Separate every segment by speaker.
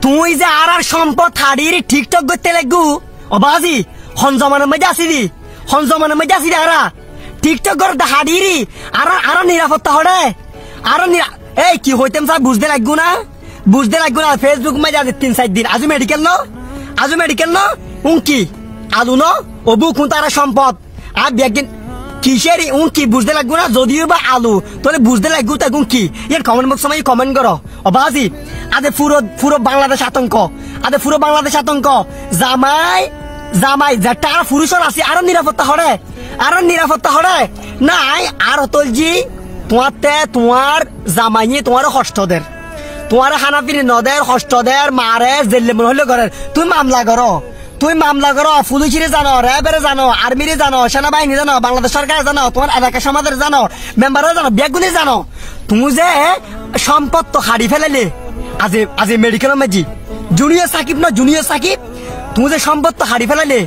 Speaker 1: তুই যে আর সম্পদ হাড়ির টিকটক করতে লাগু অবাজি হনজমানের মধ্যে আসিদি আরা টিকটক করতে হাড়িরি আর নিরাপত্তা হরে আর এই কি হইতেম স্যার বুঝতে লাগবো না ফেসবুক মাঝে আজ 3-4 দিন আজু মেডিকেল ন উঙ্কি আলু ন অবু কোন তারা সম্পদ আর একদিন কিসের উঙ্কি বুঝতে লাগবো না যদিও বা আলু তাহলে বুঝতে লাগবো তা কি এর কমেন্ট বক্স সময় কমেন্ট করো অবাজি আদে পুরো বাংলাদেশ আতঙ্ক জামাই যেটা পুরুষের আছে আরো নিরাপত্তা হরে নাই আর তলজি তোমার জামাই তোমার হস্তদের তোমার হানাপিনি নদের হস্তদের মারে জেলে মনে হলে করে তুই মামলা করো পুলিশিরে জানো র্যাবেরে জানো আর্মিরে জানো সেনাবাহিনী জানো বাংলাদেশ সরকারে জানো তোমার এলাকা সমাজের জানো মেম্বারও জানো বেগুনি জানো তুমি যে সম্পদ তো হারি ফেলালে আজ মেডিকেল মাঝি জুনিয়র সাকিব তুমি যে সম্পদ তো হারি ফেলালে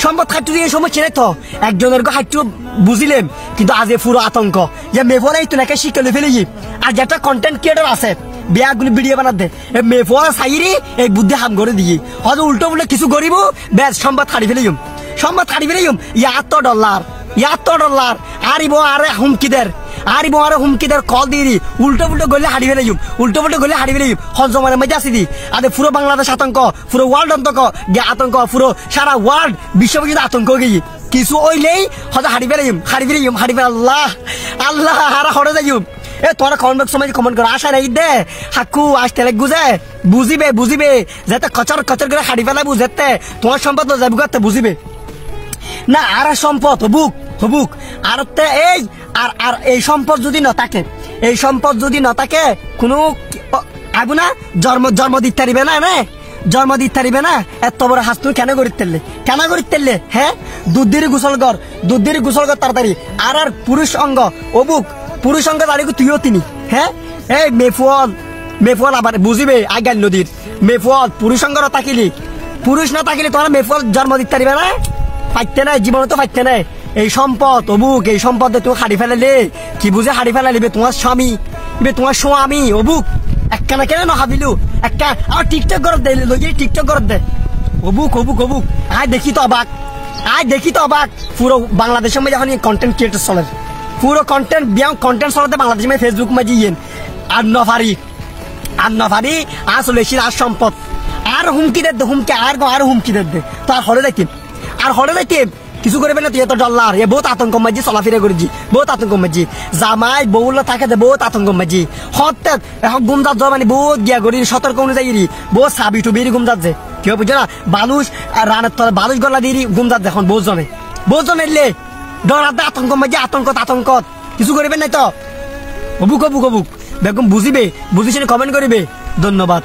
Speaker 1: সম্পদ হাঁটু দিয়ে সমস্যা নেই তো একজনের হাঁটু বুঝিলেন কিন্তু আজ পুরো আতঙ্ক যে মেফোরা এই তুনাকে শিখে ফেলে আর যেটা কন্টেন্ট ক্রিয়েটর আছে বিয়াগুলি ভিডিও বানাতে মেফোরা সাইরি এই বুদ্ধি হাম করে দিয়ে হয়তো উল্টো কিছু করিব বেশ সম্পদ হারি ফেলিম $100 আরিব আরে হুমকিদের কল দিয়ে উল্টো গলে হারি ফেলাইম হজমানের মধ্যে আসি দি আদে পুরো বাংলাদেশ আতঙ্ক পুরো ওয়ার্ল্ড আতঙ্ক পুরো সারা ওয়ার্ল্ড বিশ্ববিদ্যালয় আতঙ্ক গিয়ে কিছু ওইলেই হয়তো হারি ফেলাইম আল্লাহ হারা হরে যাইম এ তোরা কমেন্ট সময় কমেন্ট করে আশা নাই দে হাকু আসতে লাগবো যে বুঝিবে যাতে কচর করে হারি ফেলা বুঝতে তোমার সম্পদ যাবি করতে বুঝিবে না আর সম্পদ হবুক আর এই সম্পদ যদি না থাকে কোনো আবু না জন্ম দিতে পারিবে না এত বড় হাস তুই কেন করি তেললে হ্যাঁ দুধের গোসল কর তাড়াতাড়ি আর পুরুষ অঙ্গ দাঁড়িয়ে তুইও তিনি হ্যাঁ এই মেফল আবার বুঝিবে আগাল নদীর মেফল পুরুষ অঙ্গ পুরুষ না থাকিলে তোরা মেফল জন্ম দিতে পারিবে না পাইতে নাই জীবনে তো পাইতে নাই এই সম্পদ এই সম্পদ তুই হারি ফেলালে কি বুঝে হারি ফেলালিবে তোমার স্বামী অবুক একটা না কেন ভাবিলু একটা আর টিকটক করত দে অবুক আয় দেখি তো অবাক পুরো বাংলাদেশের মধ্যে এখন কন্টেন্ট ক্রিয়েটর চলে পুরো কন্টেন্ট চলাতে বাংলাদেশের মধ্যে ফেসবুক মাঝে আর নভারি আসলে আর সম্পদ আর হুমকি দে তো আর হরে যাইতে কিছু করবে না তুই এত ডলার এ বহুত আতঙ্ক মাঝি চলাফেরা করেছি জামাই বউলা থাকে বহুত আতঙ্ক মাঝি হঠাৎ এখন গুমজাত যাওয়া মানে বহুত গিয়া করি সতর্ক অনুযায়ী বহুত সাবি টুবির গুমজাত যে কেউ বুঝছে না বালুস আর রানের তলে বালুস গলা দিয়ে গুমজাত দেখুন বহুত জনে এলে ডরাতে আতঙ্ক মাঝি আতঙ্ক কিছু করবেন নাই তো অবুক বেগম বুঝিছে কমেন্ট করিবে ধন্যবাদ।